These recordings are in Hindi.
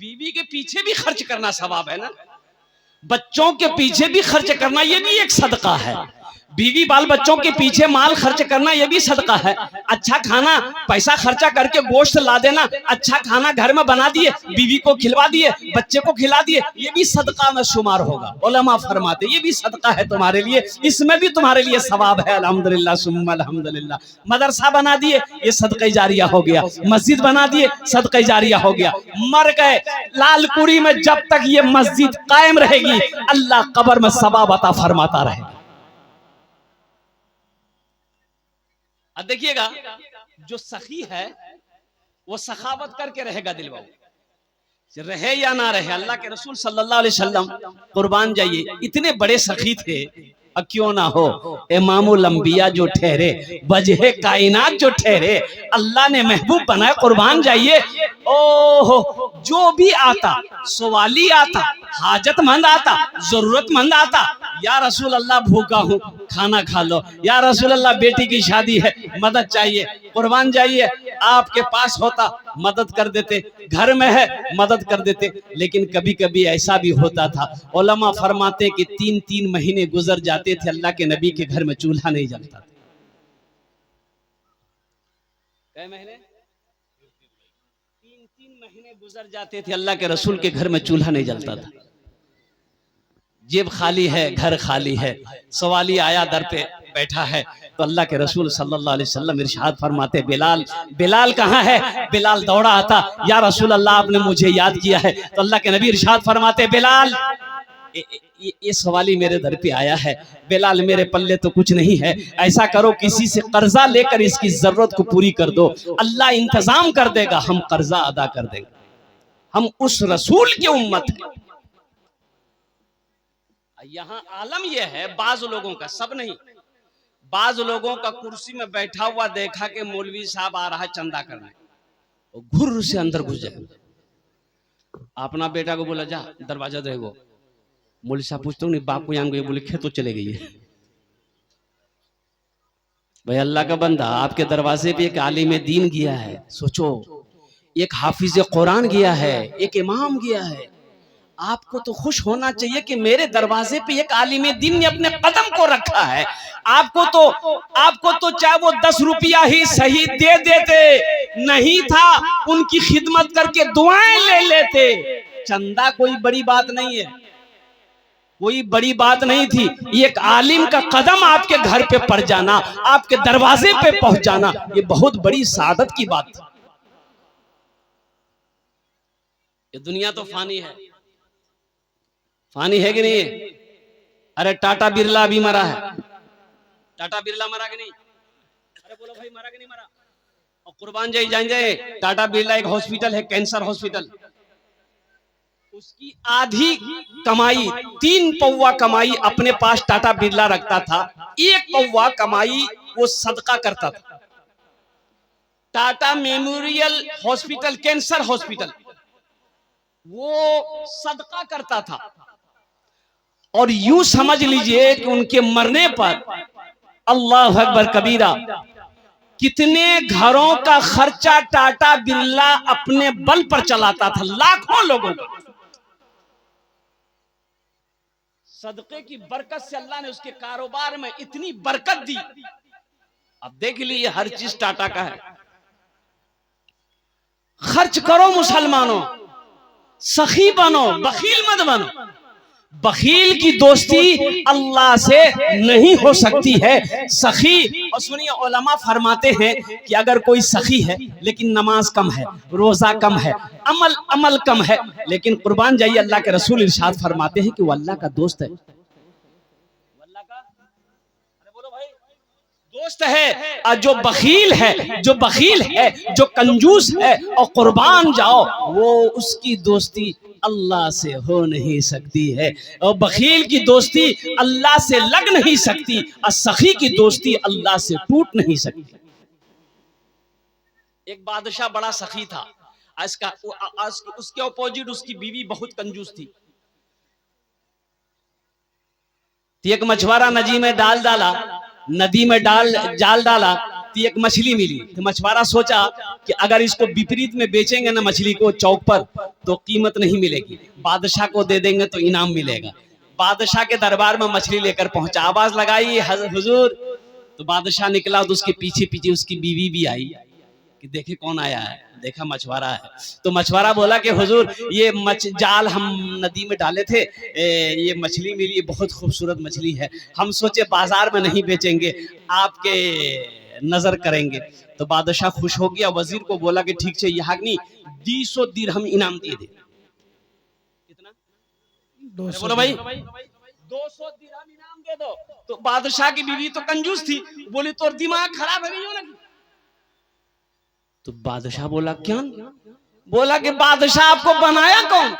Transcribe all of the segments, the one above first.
बीवी के पीछे भी खर्च करना सवाब है ना, बच्चों के पीछे भी खर्च करना ये भी एक सदका है। बीवी बाल बच्चों के पीछे माल खर्च करना ये भी सदका है। अच्छा खाना पैसा खर्चा करके गोश्त ला देना, अच्छा खाना घर में बना दिए, बीवी को खिलवा दिए, बच्चे को खिला दिए, ये भी सदका में शुमार होगा। उलमा फरमाते ये भी सदका है तुम्हारे लिए, इसमें भी तुम्हारे लिए सवाब है। अल्हम्दुलिल्लाह सुम्मा अल्हम्दुलिल्लाह। मदरसा बना दिए, ये सदका जारिया हो गया। मस्जिद बना दिए, सदका जारिया हो गया। मर गए लालकुड़ी में, जब तक ये मस्जिद कायम रहेगी अल्लाह कब्र में सवाब अता फरमाता रहेगा। अब देखिएगा, जो सखी है वो सखावत करके रहेगा दिलवाओ, रहे या ना रहे। अल्लाह के रसूल सल्लल्लाहु अलैहि वसल्लम कुर्बान जाइए, इतने बड़े सखी थे, क्यों ना हो इमामुल अंबिया जो ठहरे, वजह कायनात जो ठहरे, अल्लाह ने महबूब बनाया। कुर्बान जाइए, ओहो जो भी आता, सवाली आता, हाजतमंद आता, जरूरतमंद आता, या रसूल अल्लाह भूखा हूँ खाना खा लो, या रसूल अल्लाह बेटी की शादी है मदद चाहिए, कुर्बान जाइए, आपके पास होता मदद कर देते, घर में है मदद कर देते। लेकिन कभी कभी ऐसा भी होता था, उलमा फरमाते कि 3-3 महीने गुजर जाते थे, अल्लाह के नबी के घर में चूल्हा नहीं जलता था। कै महीने? 3-3 महीने गुजर जाते थे, अल्लाह के रसूल के घर में चूल्हा नहीं जलता था। जेब खाली है, घर खाली है, सवाली आया दर पे बैठा है, तो अल्लाह के रसूल सल्लल्लाहु अलैहि वसल्लम इरशाद फरमाते, बिलाल, बिलाल कहाँ है? बिलाल दौड़ा आता, या रसूल अल्लाह आपने मुझे याद किया है। तो अल्लाह के नबी इरशाद फरमाते, बिलाल ये सवाली मेरे दर पे आया है, बिलाल मेरे पल्ले तो कुछ नहीं है, ऐसा करो किसी से कर्जा लेकर इसकी जरूरत को पूरी कर दो, अल्लाह इंतजाम कर देगा, हम कर्जा अदा कर देंगे, हम उस रसूल की उम्मत है। यहाँ आलम यह है, बाज लोगों का, सब नहीं, बाज लोगों का कुर्सी में बैठा हुआ देखा कि मौलवी साहब आ रहा चंदा करने, घुर से अंदर घुस जाए, अपना बेटा को बोला जा दरवाजा देखो, मौलवी साहब पूछते नहीं बाप को यहाँ गए, बोले खेतों चले गई है। भाई अल्लाह का बंदा, आपके दरवाजे पे एक आलिम दीन गया है, सोचो, एक हाफिज कुरान गया है, एक इमाम गया है, आपको तो खुश होना चाहिए कि मेरे दरवाजे पे एक आलिम दीन ने अपने कदम को रखा है। आपको तो चाहे वो 10 रुपया ही सही दे देते, नहीं था उनकी खिदमत करके दुआएं ले लेते। चंदा कोई बड़ी बात नहीं है, कोई बड़ी बात नहीं थी, एक आलिम का कदम आपके घर पे पड़ जाना, आपके दरवाजे पे पहुंच जाना, ये बहुत बड़ी सादत की बात थी। ये दुनिया तो फानी है, फानी है कि नहीं है? अरे टाटा बिरला भी मरा है, टाटा बिरला मरा कि नहीं? अरे बोलो भाई मरा कि नहीं मरा? और कुर्बान जान जाए, टाटा बिरला एक हॉस्पिटल है, कैंसर हॉस्पिटल, उसकी आधी कमाई, 3 पौवा कमाई अपने पास टाटा बिरला रखता था, 1 पौवा कमाई वो सदका करता था। Tata memorial hospital, cancer hospital, वो सदका करता था। और यूं समझ लीजिए कि उनके मरने पर अल्लाह अकबर कबीरा, कितने घरों का खर्चा टाटा बिरला अपने बल पर चलाता था, लाखों लोगों का। सदके की बरकत से अल्लाह ने उसके कारोबार में इतनी बरकत दी। अब देख लीजिए, हर चीज टाटा का है। खर्च करो मुसलमानों, सखी बनो, बखील मत बनो। बखील की दोस्ती अल्लाह से नहीं हो सकती है। सखी, और सुनिए उलमा फरमाते हैं कि अगर कोई सखी है लेकिन नमाज कम है, रोजा कम है, अमल कम है, लेकिन कुर्बान जाइए अल्लाह के रसूल इरशाद फरमाते हैं कि वो अल्लाह का दोस्त है, अल्लाह का, अरे बोलो भाई, दोस्त है। जो बखील है, जो कंजूस है और कुर्बान जाओ, वो उसकी दोस्ती अल्लाह से हो नहीं सकती है, और बखील की दोस्ती अल्लाह से लग नहीं सकती, और सखी की दोस्ती अल्लाह से टूट नहीं सकती। एक बादशाह बड़ा सखी था, उसके अपोजिट उसकी बीवी बहुत कंजूस थी। एक मछुआरा नदी में जाल डाला, तो एक मछली मिली। तो मछुआरा सोचा कि अगर इसको विपरीत में बेचेंगे ना मछली को चौक पर तो कीमत नहीं मिलेगी, बादशाह को दे देंगे तो इनाम मिलेगा। बादशाह के दरबार में मछली लेकर पहुंचा, आवाज लगाई हुजूर। तो बादशाह निकला तो उसके पीछे पीछे उसकी बीवी भी आई कि देखे कौन आया है। देखा मछुआरा है। तो मछुआरा बोला कि हुजूर ये जाल हम नदी में डाले थे, ये मछली मिली, ये बहुत खूबसूरत मछली है, हम सोचे बाजार में नहीं बेचेंगे, आपके नजर करेंगे। तो बादशाह खुश हो गया, वजीर को बोला कि ठीक है यहाँ नहीं 200 दिरहम इनाम दिए दे। कितना? बोलो भाई 200 दिरहम इनाम दे दो। तो बादशाह की बीवी तो कंजूस थी, बोली तो दिमाग खराब है ना। तो बादशाह बोला क्यों? बोला कि बादशाह आपको बनाया कौन?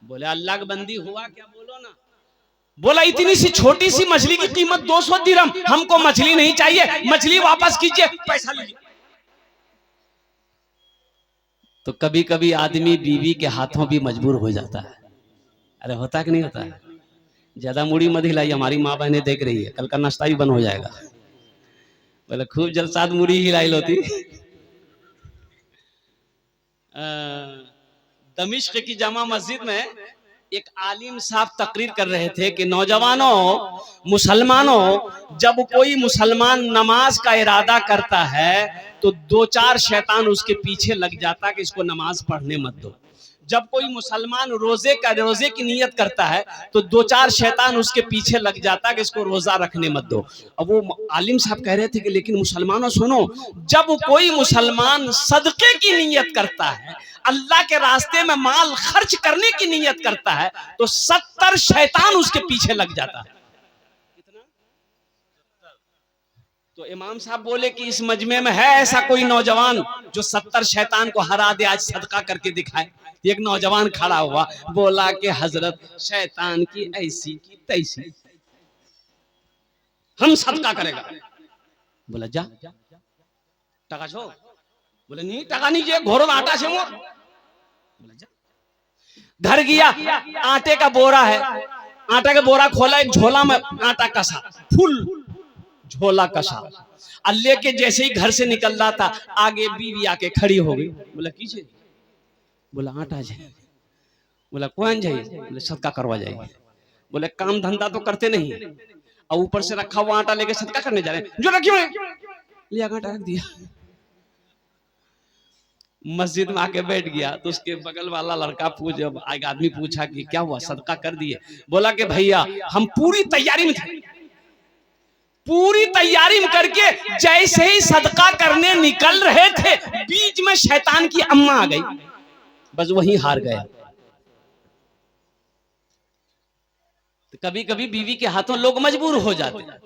बोले अल्लाह की बंदी हुआ क्या, बोलो ना। बोला इतनी सी छोटी सी मछली की कीमत 200 दिरहम, हमको मछली नहीं चाहिए, मछली वापस कीजिए, पैसा लीजिए। तो कभी कभी आदमी बीवी के हाथों भी मजबूर हो जाता है। अरे होता है कि नहीं होता है? ज्यादा मुड़ी मत हिलाई, हमारी माँ बहनें देख रही है, कल का नाश्ता भी बंद हो जाएगा। बोले खूब जलसात मुड़ी हिलाई होती। दमिश्क की जामा मस्जिद में एक आलिम साहब तकरीर कर रहे थे कि नौजवानों, मुसलमानों, जब कोई मुसलमान नमाज का इरादा करता है तो 2-4 शैतान उसके पीछे लग जाता कि इसको नमाज पढ़ने मत दो। जब कोई मुसलमान रोजे की नियत करता है तो 2-4 शैतान उसके पीछे लग जाता कि इसको रोजा रखने मत दो। अब वो आलिम साहब कह रहे थे कि लेकिन मुसलमानों सुनो, जब कोई मुसलमान सदके की नियत करता है, अल्लाह के रास्ते में माल खर्च करने की नियत करता है, तो 70 शैतान उसके पीछे लग जाता है। तो इमाम साहब बोले कि इस मजमे में है ऐसा कोई नौजवान जो 70 शैतान को हरा दे, आज सदका करके दिखाए। एक नौजवान खड़ा हुआ, बोला कि हजरत शैतान की ऐसी की तैसी, हम सदका करेगा। बोला जा टका छो। बोले नहीं टका नहीं जे घोरो आटा से मोर। बोला जा। घर गया, आटे का बोरा है, आटा का बोरा खोला, एक झोला में आटा कसा, फुल झोला कसा, और लेके जैसे ही घर से निकल रहा था, आगे बीवी आके खड़ी हो गई। बोला कीजिए। बोला आटा जाए। बोला कौन जाए? बोले सदका करवा जाए। बोले काम धंधा तो करते नहीं, और ऊपर से रखा हुआ आटा लेके सदका करने जा रहे हैं, जो रखियो लिया आटा रख दिया। मस्जिद में आके बैठ गया तो उसके बगल वाला लड़का एक आदमी पूछा कि क्या हुआ, सदका कर दिए? बोला कि भैया हम पूरी तैयारी में थे, पूरी तैयारी में करके जैसे ही सदका करने निकल रहे थे, बीच में शैतान की अम्मा आ गई, बस वही हार गया। तो कभी कभी बीवी के हाथों लोग मजबूर हो जाते हैं।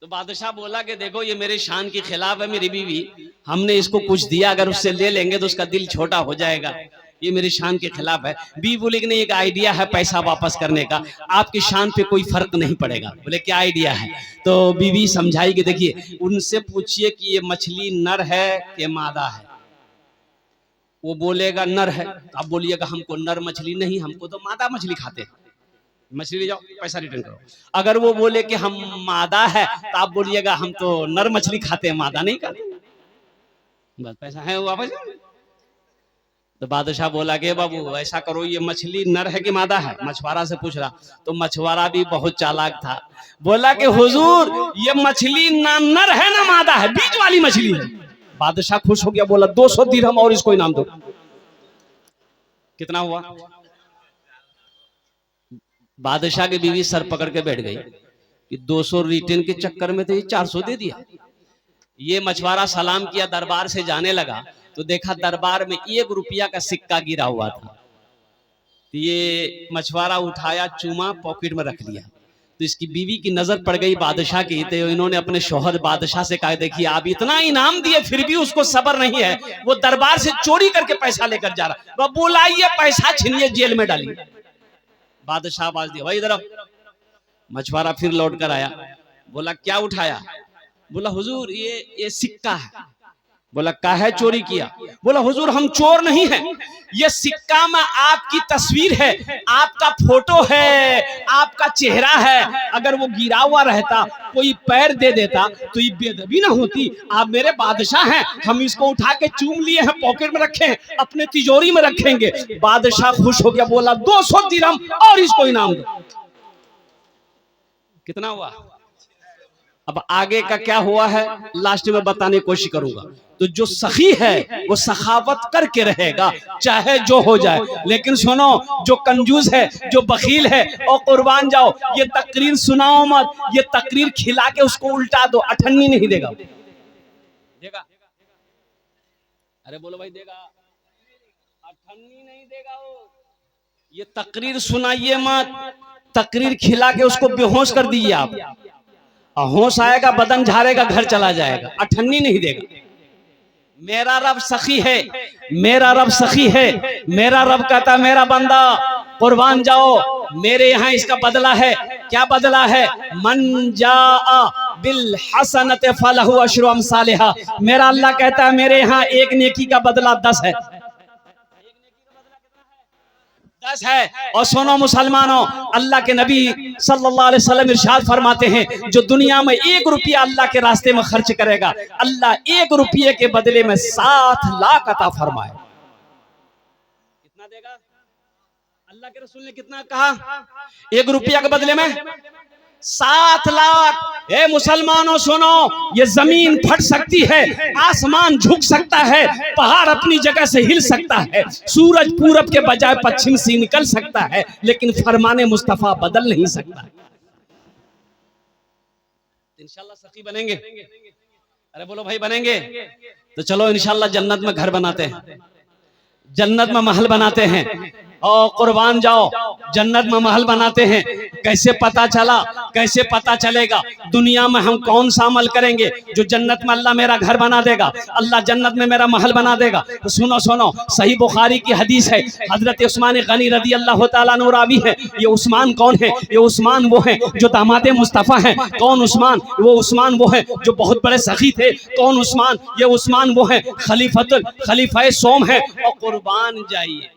तो बादशाह बोला कि देखो ये मेरे शान के खिलाफ है, मेरी बीवी, हमने इसको कुछ दिया, अगर उससे ले लेंगे तो उसका दिल छोटा हो जाएगा, ये मेरी शान के खिलाफ है। बीवी बोली कि नहीं एक आइडिया है पैसा वापस करने का, आपकी शान पे कोई फर्क नहीं पड़ेगा। बोले क्या आइडिया है? तो बीवी समझाई कि देखिए उनसे पूछिए कि ये मछली नर है कि मादा है। वो बोलेगा नर है, तो आप बोलिएगा हमको नर मछली नहीं, हमको तो मादा मछली खाते हैं, मछली ले जाओ पैसा रिटर्न करो। अगर वो बोले कि हम मादा है, तो आप बोलिएगा हम तो नर मछली खाते हैं, मादा नहीं खाते, बस पैसा है वो वापस। तो बादशाह बोला कि बाबू ऐसा करो, ये मछली नर है कि मादा है? मछुआरा से पूछ रहा। तो मछुआरा भी बहुत चालाक था, बोला कि हुजूर ये मछली ना नर है ना मादा है, बीच वाली मछली है। बादशाह खुश हो गया, बोला 200 दिरहम और इसको इनाम दो। कितना हुआ? बादशाह की बीवी सर पकड़ के बैठ गई कि 200 रिटर्न के चक्कर में तो ये 400 दे दिया। ये मछुआरा सलाम किया, दरबार से जाने लगा तो देखा दरबार में 1 रुपया का सिक्का गिरा हुआ था। तो ये मछुआरा उठाया, चूमा, पॉकेट में रख लिया। तो इसकी बीवी की नजर पड़ गई बादशाह की, तो इन्होंने अपने शौहर बादशाह से कहा देखिए आप इतना इनाम दिए फिर भी उसको सब्र नहीं है, वो दरबार से चोरी करके पैसा लेकर जा रहा, वो बुलाइए पैसा छीनिए जेल में डालिए। बादशाह आवाज दिया भाई इधर। मछुआरा फिर लौट कर आया, बोला क्या उठाया? बोला हुजूर ये सिक्का है। बोला काहे चोरी किया? बोला हुजूर हम चोर नहीं है, ये सिक्का में आपकी तस्वीर है, आपका फोटो है, आपका चेहरा है। अगर वो गिरा हुआ रहता, कोई पैर दे देता तो ये बेअदबी ना होती। आप मेरे बादशाह हैं, हम इसको उठा के चूम लिए हैं, पॉकेट में रखे हैं, अपने तिजोरी में रखेंगे। बादशाह खुश हो गया, बोला 200 दिरहम और इसको इनाम दो। कितना हुआ? अब आगे का क्या हुआ है लास्ट में बताने की कोशिश करूंगा। तो जो सखी है वो सखावत करके रहेगा चाहे जो हो जाए। लेकिन सुनो, जो कंजूस है, जो बखील है, और कुर्बान जाओ, ये तकरीर सुनाओ मत, ये तकरीर खिला के उसको उल्टा दो, अठन्नी नहीं देगा। देगा? अरे बोलो भाई, देगा? अठन्नी नहीं देगा वो। ये तकरीर सुनाइए मत, तकरीर खिला के उसको बेहोश कर दीजिए आप। होश आएगा, बदन झाड़ेगा, घर चला जाएगा, अठन्नी नहीं देगा। मेरा रब सखी है, मेरा रब सखी है। मेरा रब कहता मेरा बंदा कुर्बान जाओ, मेरे यहाँ इसका बदला है। क्या बदला है? मन जाआ बिल हसनत फलहु अशरु अमसालिहा। मेरा अल्लाह कहता है मेरे यहाँ एक नेकी का बदला 10 है। 10 है। और सुनो मुसलमानों, अल्लाह के नबी सल्लल्लाहु अलैहि वसल्लम इरशाद फरमाते हैं, जो दुनिया में 1 रुपया अल्लाह के रास्ते में खर्च करेगा, अल्लाह 1 रुपये के बदले में 7 लाख अता फरमाए। कितना देगा? अल्लाह के रसूल ने कितना कहा? 1 रुपया के बदले में 7 लाख। ए मुसलमानों सुनो, ये जमीन फट सकती है, आसमान झुक सकता है, पहाड़ अपनी जगह से हिल सकता है, सूरज पूरब के बजाय पश्चिम से निकल सकता है, लेकिन फरमाने मुस्तफा बदल नहीं सकता। इंशाल्लाह सखी बनेंगे। अरे बोलो भाई, बनेंगे? तो चलो इंशाल्लाह जन्नत में घर बनाते हैं, जन्नत में महल बनाते हैं। और कुर्बान जाओ, जन्नत में महल बनाते हैं। कैसे पता चला? कैसे पता चलेगा? दुनिया में हम कौन सा अमल करेंगे जो जन्नत में अल्लाह मेरा घर बना देगा, अल्लाह जन्नत में मेरा महल बना देगा। तो सुनो सुनो, सही बुखारी की हदीस है, हजरत उस्मान गनी रदी अल्लाह तआला अन्हु रावी है। ये उस्मान कौन है? ये उस्मान वो है जो दामाद मुस्तफ़ा हैं। कौन उस्मान? वो उस्मान वो है जो बहुत बड़े सखी थे। कौन उस्मान? ये उस्मान वो है खलीफा सोम है। और कुर्बान जाइए,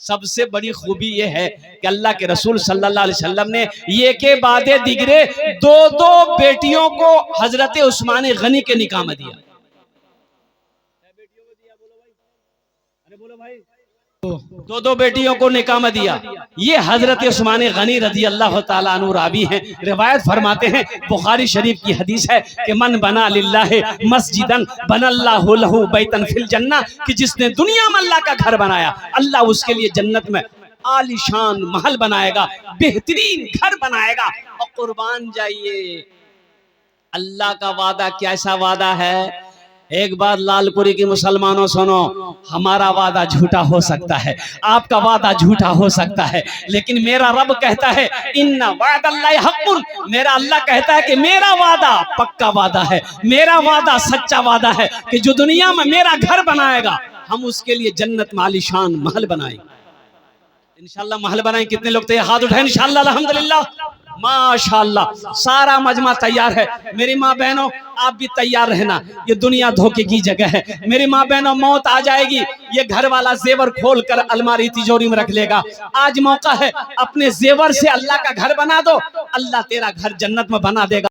सबसे बड़ी खूबी यह है कि अल्लाह के रसूल सल्लल्लाहु अलैहि वसल्लम ने ये के बादे दिगरे 2-2 बेटियों को हजरत उस्मान गनी के निकाह में दिया। दो दो बेटियों को निकाह में दिया। ये हजरत उस्मान गनी रज़ी अल्लाह तआला अन्हु रावी हैं। रिवायत फरमाते हैं, बुखारी शरीफ की हदीस है कि मन बना लिल्लाहि मस्जिदन बनल्लाहु लहु बैतन फिल जन्नह, कि जिसने दुनिया में अल्लाह का घर बनाया, अल्लाह उसके लिए जन्नत में आलीशान महल बनाएगा, बेहतरीन घर बनाएगा। और कुर्बान जाइए, अल्लाह का वादा कैसा वादा है। एक बार लालपुरी की मुसलमानों सुनो, हमारा वादा झूठा हो सकता है, आपका वादा झूठा हो सकता है, लेकिन मेरा रब कहता है इन्ना वादल्लाहि हक़्क़ुन। मेरा अल्लाह कहता है कि मेरा वादा पक्का वादा है, मेरा वादा सच्चा वादा है कि जो दुनिया में मेरा घर बनाएगा, हम उसके लिए जन्नत में आलीशान महल बनाएंगे। इंशाल्लाह महल बनाएंगे। कितने लोग तैयार? हाथ उठाएं। इंशाल्लाह, अल्हम्दुलिल्लाह, माशाल्लाह, सारा मजमा तैयार है। मेरी माँ बहनों, आप भी तैयार रहना, ये दुनिया धोखे की जगह है। मेरी माँ बहनों, मौत आ जाएगी, ये घर वाला जेवर खोल कर अलमारी तिजोरी में रख लेगा। आज मौका है, अपने जेवर से अल्लाह का घर बना दो, अल्लाह तेरा घर जन्नत में बना देगा।